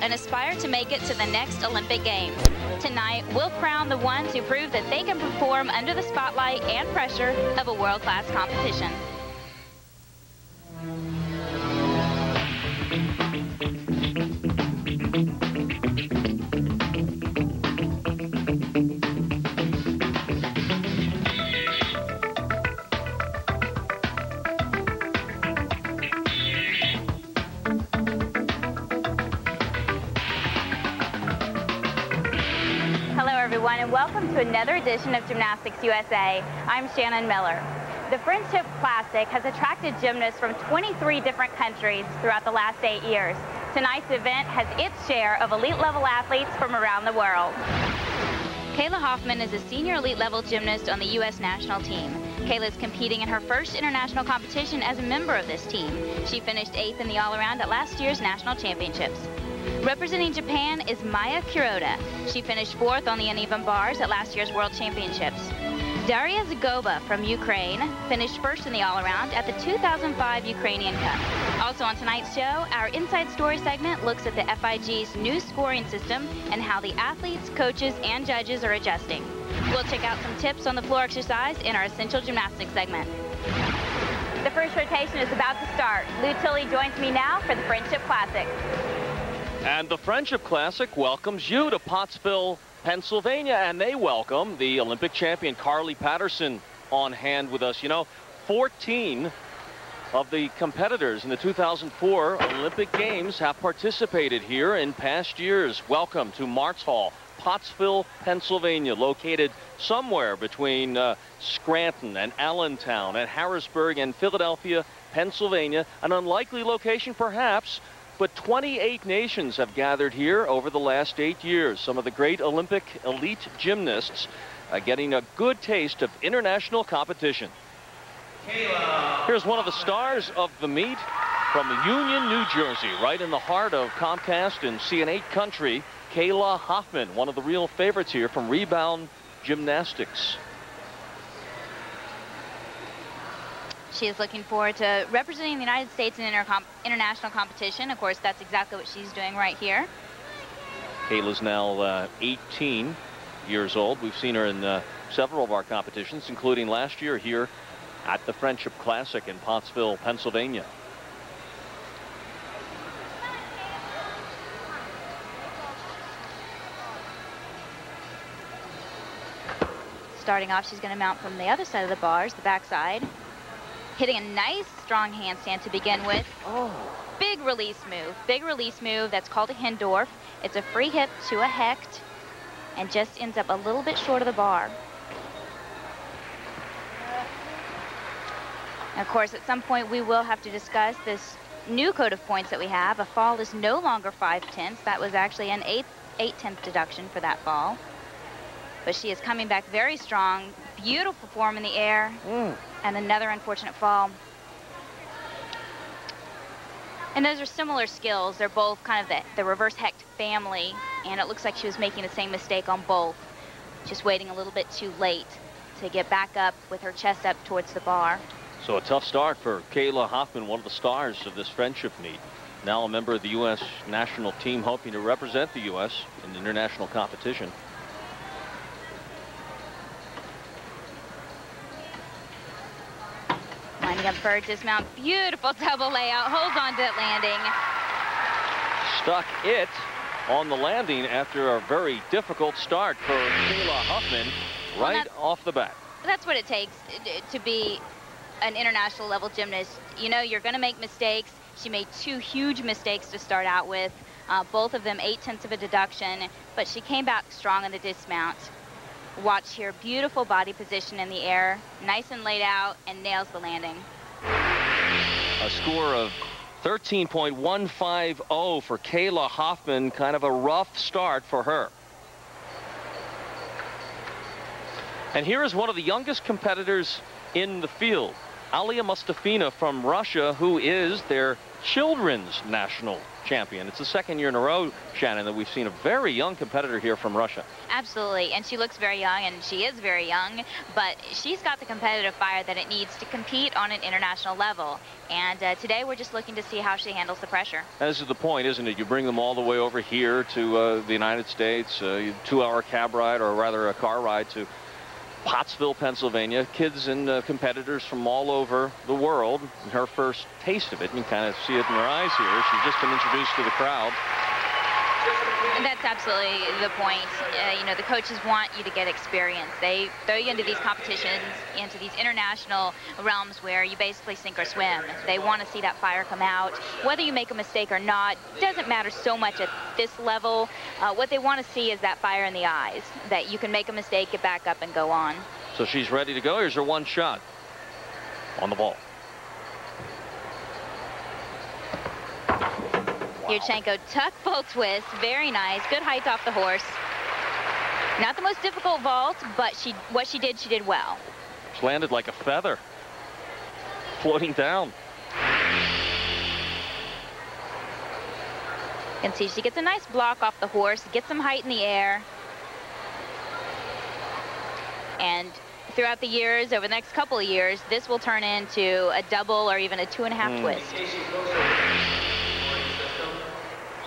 and aspire to make it to the next Olympic Games. Tonight, we'll crown the ones who prove that they can perform under the spotlight and pressure of a world-class competition. And welcome to another edition of Gymnastics USA. I'm Shannon Miller. The Friendship Classic has attracted gymnasts from 23 different countries throughout the last 8 years. Tonight's event has its share of elite-level athletes from around the world. Kayla Hoffman is a senior elite-level gymnast on the U.S. national team. Kayla is competing in her first international competition as a member of this team. She finished 8th in the all-around at last year's national championships. Representing Japan is Maya Kuroda. She finished 4th on the uneven bars at last year's World Championships. Daria Zagoba from Ukraine finished 1st in the all-around at the 2005 Ukrainian Cup. Also on tonight's show, our Inside Story segment looks at the FIG's new scoring system and how the athletes, coaches, and judges are adjusting. We'll check out some tips on the floor exercise in our Essential Gymnastics segment. The first rotation is about to start. Lou Tilley joins me now for the Friendship Classic. And the Friendship Classic welcomes you to Pottsville, Pennsylvania, and they welcome the Olympic champion Carly Patterson on hand with us. You know, 14 of the competitors in the 2004 Olympic Games have participated here in past years. Welcome to Marks Hall, Pottsville, Pennsylvania, located somewhere between Scranton and Allentown and Harrisburg and Philadelphia, Pennsylvania. An unlikely location perhaps, but 28 nations have gathered here over the last 8 years. Some of the great Olympic elite gymnasts getting a good taste of international competition. Here's one of the stars of the meet from Union, New Jersey, right in the heart of Comcast and CN8 country. Kayla Hoffman, one of the real favorites here from Rebound Gymnastics. She is looking forward to representing the United States in international competition. Of course, that's exactly what she's doing right here. Kayla's now 18 years old. We've seen her in several of our competitions, including last year here at the Friendship Classic in Pottsville, Pennsylvania. Starting off, she's going to mount from the other side of the bars, the backside. Hitting a nice strong handstand to begin with. Oh, big release move that's called a Hindorf. It's a free hip to a Hecht and just ends up a little bit short of the bar. And of course, at some point we will have to discuss this new code of points that we have. A fall is no longer 5/10. That was actually an 8/10 deduction for that fall. But she is coming back very strong. Beautiful form in the air. And another unfortunate fall. And those are similar skills. They're both kind of the reverse Hecht family. And it looks like she was making the same mistake on both. Just waiting a little bit too late to get back up with her chest up towards the bar. So a tough start for Kayla Hoffman, one of the stars of this friendship meet. Now a member of the U.S. national team, hoping to represent the U.S. in international competition. Lining up for dismount. Beautiful double layout. Holds on to that landing. Stuck it on the landing after a very difficult start for Kayla Hoffman right off the bat. That's what it takes to be an international level gymnast. You know, you're going to make mistakes. She made 2 huge mistakes to start out with. Both of them 8/10 of a deduction, but she came back strong in the dismount. Watch here, beautiful body position in the air, nice and laid out, and nails the landing. A score of 13.150 for Kayla Hoffman, kind of a rough start for her. And here is one of the youngest competitors in the field, Aliya Mustafina from Russia, who is their children's national champion. It's the second year in a row, Shannon, that we've seen a very young competitor here from Russia. Absolutely, and she looks very young, and she is very young, but she's got the competitive fire that it needs to compete on an international level. And today we're just looking to see how she handles the pressure. And this is the point, isn't it? You bring them all the way over here to the United States, a 2-hour cab ride, or rather a car ride to Pottsville, Pennsylvania. Kids and competitors from all over the world. And her first taste of it, you can kind of see it in her eyes here. She's just been introduced to the crowd. And that's absolutely the point. You know, the coaches want you to get experience. They throw you into these competitions, into these international realms where you basically sink or swim. They want to see that fire come out. Whether you make a mistake or not doesn't matter so much at this level. What they want to see is that fire in the eyes, that you can make a mistake, get back up, and go on. So she's ready to go. Here's her one shot on the ball. Yurchenko tuck full twist, very nice, good height off the horse. Not the most difficult vault, but what she did well. She landed like a feather, floating down. You can see she gets a nice block off the horse, gets some height in the air. And throughout the years, over the next couple of years, this will turn into a double or even a 2.5 twist.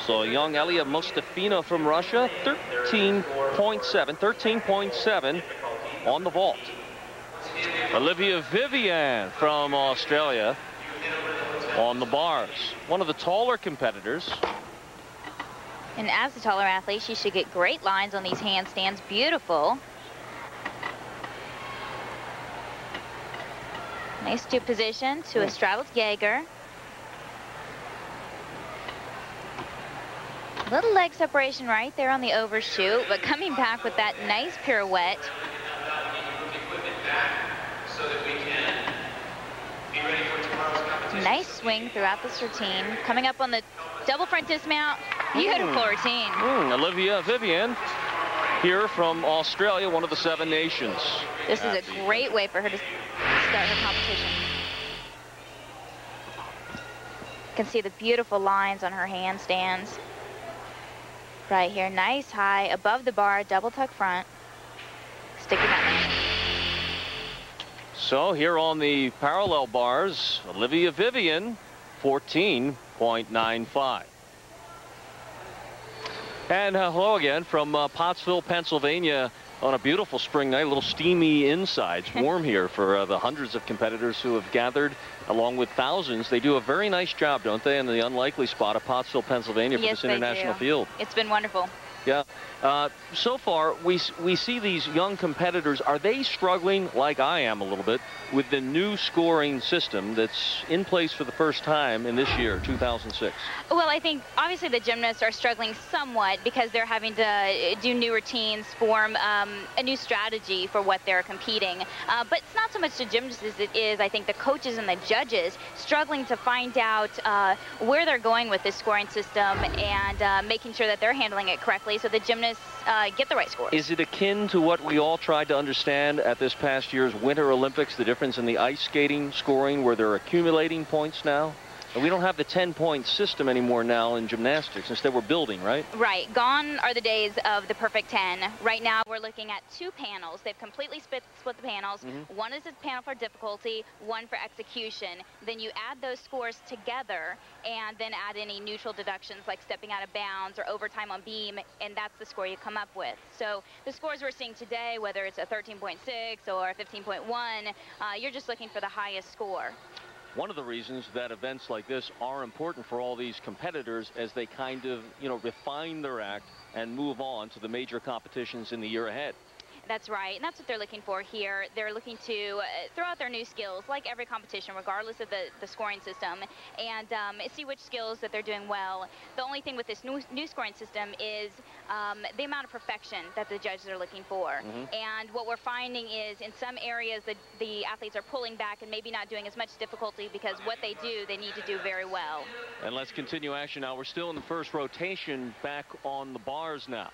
So young Aliya Mustafina from Russia, 13.7 on the vault. Olivia Vivian from Australia on the bars. One of the taller competitors. And as a taller athlete, she should get great lines on these handstands. Beautiful. Nice stoop position to a straddled Jaeger. Little leg separation right there on the overshoot, but coming back with that nice pirouette. Nice swing throughout this routine. Coming up on the double front dismount. Beautiful routine. Olivia Vivian here from Australia, one of the 7 nations. This is a great way for her to start her competition. You can see the beautiful lines on her handstands. Right here, nice high, above the bar, double tuck front. Sticking that landing. So here on the parallel bars, Olivia Vivian, 14.95. And hello again from Pottsville, Pennsylvania, on a beautiful spring night. A little steamy inside. It's warm here for the hundreds of competitors who have gathered, along with thousands. They do a very nice job, don't they, in the unlikely spot of Pottsville, Pennsylvania for this international field. It's been wonderful. Yeah. So far, we see these young competitors. Are they struggling, like I am a little bit, with the new scoring system that's in place for the first time in this year, 2006? Well, I think obviously the gymnasts are struggling somewhat because they're having to do new routines, form a new strategy for what they're competing. But it's not so much the gymnasts as it is, I think, the coaches and the judges struggling to find out where they're going with this scoring system and making sure that they're handling it correctly so the gymnasts get the right score. Is it akin to what we all tried to understand at this past year's Winter Olympics, the difference in the ice skating scoring where they're accumulating points now? And we don't have the 10-point system anymore now in gymnastics. Instead, we're building, right? Right. Gone are the days of the perfect 10. Right now, we're looking at 2 panels. They've completely split the panels. One is a panel for difficulty, one for execution. Then you add those scores together and then add any neutral deductions like stepping out of bounds or overtime on beam, and that's the score you come up with. So the scores we're seeing today, whether it's a 13.6 or 15.1, you're just looking for the highest score. One of the reasons that events like this are important for all these competitors as they kind of, refine their act and move on to the major competitions in the year ahead. That's right, and that's what they're looking for here. They're looking to throw out their new skills, like every competition, regardless of the scoring system, and see which skills that they're doing well. The only thing with this new scoring system is the amount of perfection that the judges are looking for. And what we're finding is in some areas the athletes are pulling back and maybe not doing as much difficulty because what they do, they need to do very well. And let's continue action now. We're still in the first rotation back on the bars now.